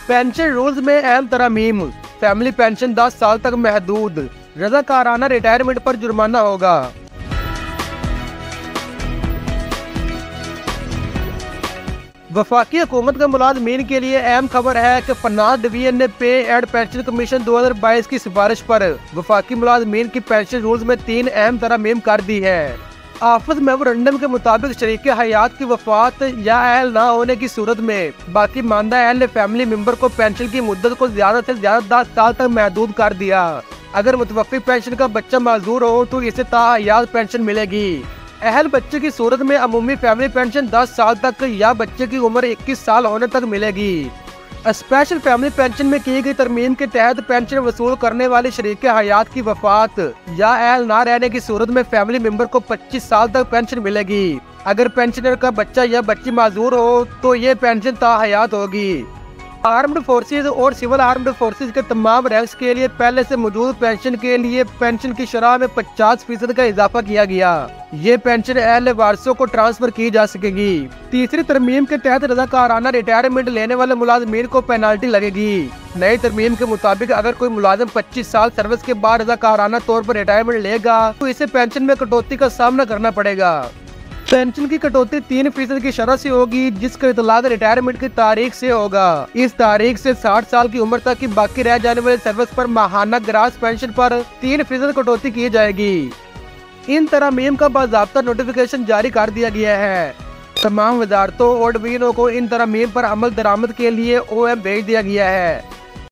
Pension rules में अहम तरमीम। फैमिली पेंशन 10 साल तक महदूद। रज़ाकाराना रिटायरमेंट पर जुर्माना होगा। वफाकी हुकूमत के मुलाजमीन के लिए अहम खबर है कि फन्नास डिवीजन ने पे एंड पेंशन कमीशन 2022 की सिफारिश पर वफाकी मुलाजमीन की पेंशन रूल्स में 3 अहम तरमीम कर दी है। आफिस मेमोरेंडम के मुताबिक शरीक हयात की वफात या अहल ना होने की सूरत में बाकी मानदा अहल फैमिली मेंबर को पेंशन की मुद्दत को ज्यादा से ज्यादा 10 साल तक महदूद कर दिया। अगर मुतवफ़्फ़ी पेंशन का बच्चा माजूर हो तो इसे ताहयात पेंशन मिलेगी। अहल बच्चे की सूरत में अमूमी फैमिली पेंशन 10 साल तक या बच्चे की उम्र 21 साल होने तक मिलेगी। स्पेशल फैमिली पेंशन में की गई तरमीम के तहत पेंशन वसूल करने वाले शरीक हयात की वफात या अहल ना रहने की सूरत में फैमिली मेंबर को 25 साल तक पेंशन मिलेगी। अगर पेंशनर का बच्चा या बच्ची माजूर हो तो ये पेंशन ताहयात होगी। आर्म्ड फोर्सेज और सिविल आर्म्ड फोर्सेज के तमाम रैंक्स के लिए पहले से मौजूद पेंशन के लिए पेंशन की शरह में 50% का इजाफा किया गया। ये पेंशन अहले वारसों को ट्रांसफर की जा सकेगी। तीसरी तरमीम के तहत रज़ाकाराना रिटायरमेंट लेने वाले मुलाजमीन को पेनाल्टी लगेगी। नई तरमीम के मुताबिक अगर कोई मुलाजिम 25 साल सर्विस के बाद रज़ाकाराना तौर पर रिटायरमेंट लेगा तो इसे पेंशन में कटौती का सामना करना पड़ेगा। पेंशन की कटौती 3% की शरह से होगी, जिसका इतलाक रिटायरमेंट की तारीख से होगा। इस तारीख से 60 साल की उम्र तक की बाकी रह जाने वाली सर्विस पर माहाना ग्रास पेंशन पर 3% कटौती की जाएगी। इन तरमीम का बाज़ाब्ता नोटिफिकेशन जारी कर दिया गया है। तमाम वजारतों और डिवीजनों को इन तरमीम पर अमल दरामद के लिए OM भेज दिया गया है।